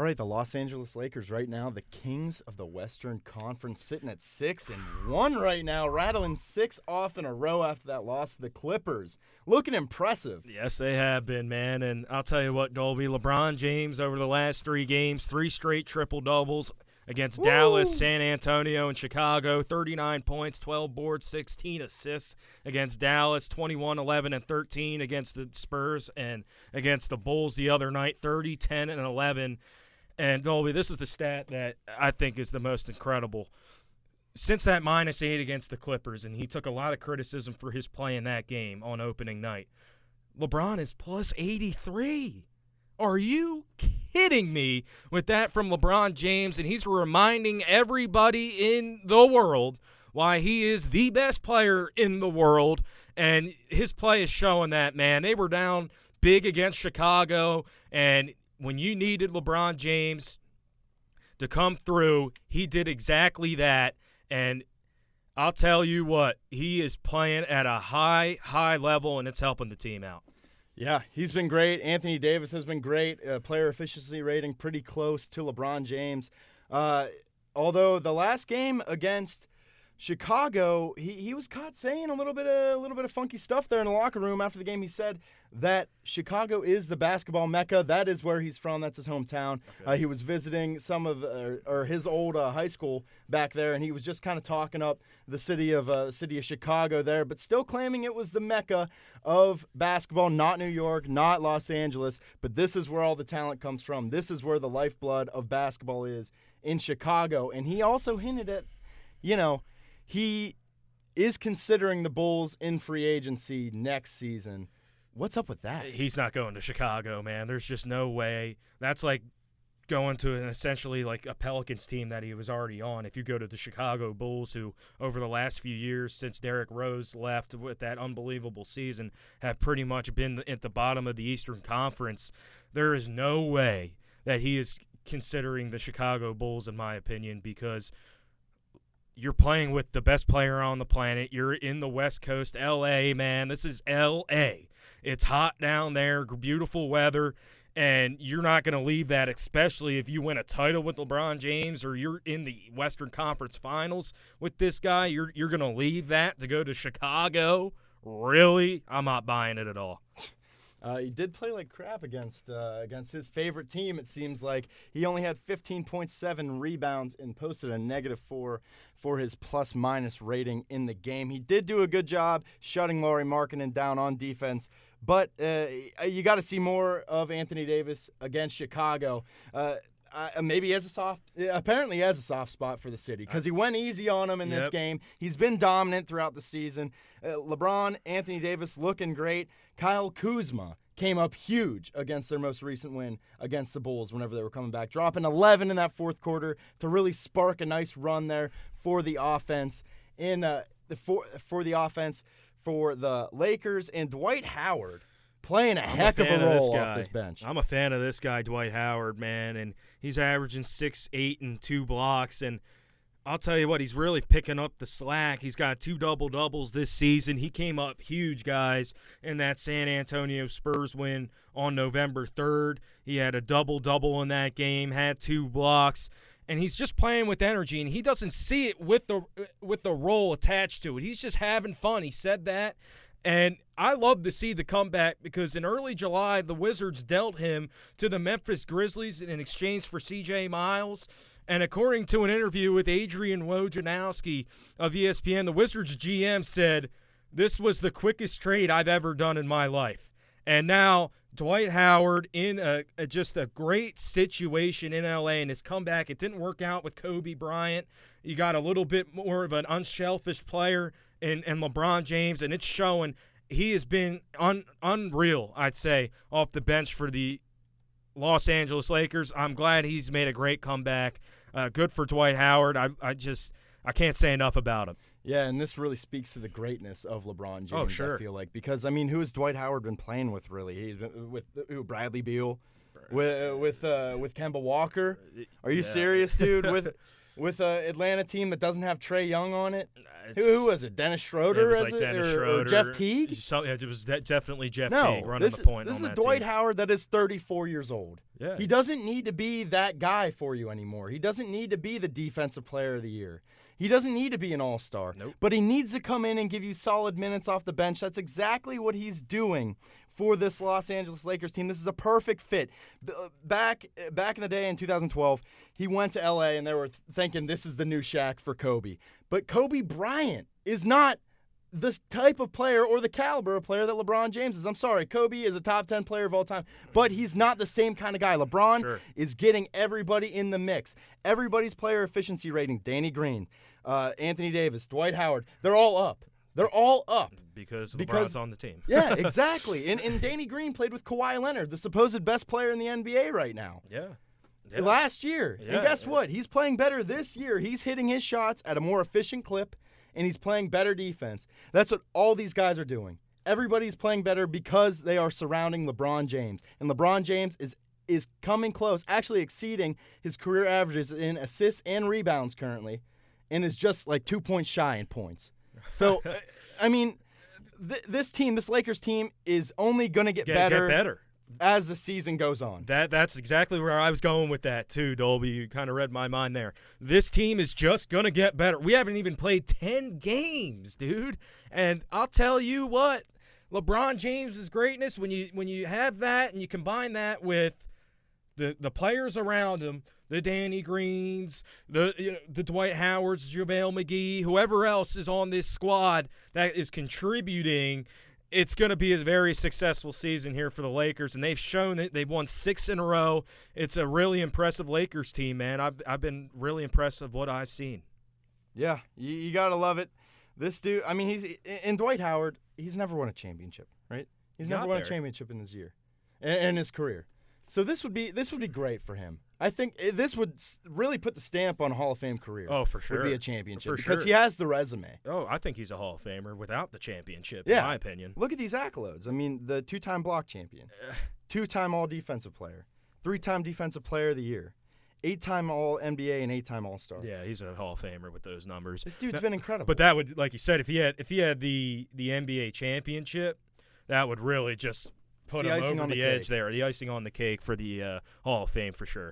right, the Los Angeles Lakers right now, the kings of the Western Conference, sitting at 6-1 right now, rattling 6 off in a row after that loss to the Clippers. Looking impressive. Yes, they have been, man. And I'll tell you what, Dolby, LeBron James over the last 3 games, 3 straight triple-doubles against Dallas, San Antonio, and Chicago. 39 points, 12 boards, 16 assists against Dallas, 21, 11, and 13 against the Spurs, and against the Bulls the other night, 30, 10, and 11. And, Dolby, this is the stat that I think is the most incredible. Since that -8 against the Clippers, and he took a lot of criticism for his play in that game on opening night, LeBron is plus 83. Are you kidding me with that from LeBron James? And he's reminding everybody in the world why he is the best player in the world. And his play is showing that, man. They were down big against Chicago, and when you needed LeBron James to come through, he did exactly that. And I'll tell you what, he is playing at a high, high level, and it's helping the team out. Yeah, he's been great. Anthony Davis has been great. Player efficiency rating pretty close to LeBron James. Although the last game against Chicago, he was caught saying a little bit of funky stuff there in the locker room after the game. He said that Chicago is the basketball mecca. That is where he's from. That's his hometown. Okay. He was visiting some of his old high school back there, and he was just kind of talking up the city of Chicago there, but still claiming it was the mecca of basketball, not New York, not Los Angeles, but this is where all the talent comes from. This is where the lifeblood of basketball is, in Chicago. And he also hinted at, he is considering the Bulls in free agency next season. What's up with that? He's not going to Chicago, man. There's just no way. That's like going to essentially like a Pelicans team that he was already on. If you go to the Chicago Bulls, who over the last few years since Derrick Rose left with that unbelievable season have pretty much been at the bottom of the Eastern Conference, there is no way that he is considering the Chicago Bulls, in my opinion, because you're playing with the best player on the planet. You're in the West Coast, L.A., man. This is L.A. It's hot down there, beautiful weather, and you're not going to leave that, especially if you win a title with LeBron James or you're in the Western Conference Finals with this guy. You're going to leave that to go to Chicago? Really? I'm not buying it at all. He did play like crap against his favorite team, it seems like. He only had 15.7 rebounds and posted a -4 for his plus-minus rating in the game. He did do a good job shutting Lauri Markkanen down on defense, but you got to see more of Anthony Davis against Chicago. Maybe he has apparently he has a soft spot for the city because he went easy on him in this game. He's been dominant throughout the season. LeBron, Anthony Davis looking great. Kyle Kuzma came up huge against their most recent win against the Bulls whenever they were coming back, dropping 11 in that fourth quarter to really spark a nice run there for the offense for the Lakers. And Dwight Howard playing a heck of a role off this bench. I'm a fan of this guy, Dwight Howard, man, and he's averaging 6, 8, and 2 blocks. And I'll tell you what, he's really picking up the slack. He's got 2 double-doubles this season. He came up huge, guys, in that San Antonio Spurs win on November 3rd. He had a double-double in that game, had 2 blocks. And he's just playing with energy, and he doesn't see it with the role attached to it. He's just having fun. He said that. And I love to see the comeback because in early July, the Wizards dealt him to the Memphis Grizzlies in exchange for C.J. Miles. And according to an interview with Adrian Wojnarowski of ESPN, the Wizards GM said, "This was the quickest trade I've ever done in my life." And now Dwight Howard in just a great situation in L.A. and his comeback. It didn't work out with Kobe Bryant. You got a little bit more of an unselfish player in LeBron James, and it's showing. He has been unreal, I'd say, off the bench for the Los Angeles Lakers. I'm glad he's made a great comeback. Good for Dwight Howard. I can't say enough about him. Yeah, and this really speaks to the greatness of LeBron James, oh, sure. I feel like. Because, I mean, who has Dwight Howard been playing with, really? He's been with Bradley Beal, with Kemba Walker. Are you serious, dude? with an Atlanta team that doesn't have Trae Young on it. It's- Who was it? Dennis Schroeder? It was as like it? Dennis Or Schroeder. Jeff Teague? It was definitely Jeff No, Teague running this, the point this on is a that Dwight team. Howard that is 34 years old. Yeah. He doesn't need to be that guy for you anymore. He doesn't need to be the defensive player of the year. He doesn't need to be an all-star. Nope. But he needs to come in and give you solid minutes off the bench. That's exactly what he's doing for this Los Angeles Lakers team. This is a perfect fit. Back in the day in 2012, he went to L.A. and they were thinking this is the new Shaq for Kobe. But Kobe Bryant is not the type of player or the caliber of player that LeBron James is. I'm sorry, Kobe is a top 10 player of all time, but he's not the same kind of guy. LeBron is getting everybody in the mix. Everybody's player efficiency rating, Danny Green, Anthony Davis, Dwight Howard, they're all up. They're all up. Because LeBron's on the team. Yeah, exactly. And Danny Green played with Kawhi Leonard, the supposed best player in the NBA right now. Yeah. Last year. Yeah, And guess what? He's playing better this year. He's hitting his shots at a more efficient clip, and he's playing better defense. That's what all these guys are doing. Everybody's playing better because they are surrounding LeBron James. And LeBron James is coming close, actually exceeding his career averages in assists and rebounds currently, and is just like 2 points shy in points. So, I mean, this Lakers team, is only going to get better as the season goes on. That's exactly where I was going with that too, Dolby. You kind of read my mind there. This team is just going to get better. We haven't even played 10 games, dude. And I'll tell you what, LeBron James' greatness, when you have that and you combine that with the players around him, the Danny Greens, the Dwight Howards, JaVale McGee, whoever else is on this squad that is contributing, it's going to be a very successful season here for the Lakers, and they've shown that they've won 6 in a row. It's a really impressive Lakers team, man. I've been really impressed with what I've seen. Yeah, you got to love it. This dude, I mean, Dwight Howard, he's never won a championship, right? He's never won a championship in his year, in his career. So this would be great for him. I think this would really put the stamp on a Hall of Fame career. Oh, for sure. Would be a championship because he has the resume. Oh, I think he's a Hall of Famer without the championship, in my opinion. Look at these accolades. I mean, the 2-time block champion, 2-time All-Defensive Player, 3-time Defensive Player of the Year, 8-time All-NBA and 8-time All-Star. Yeah, he's a Hall of Famer with those numbers. This dude's been incredible. But that would, like you said, if he had the NBA championship, that would really just put him over the edge there. The icing on the cake for the Hall of Fame for sure.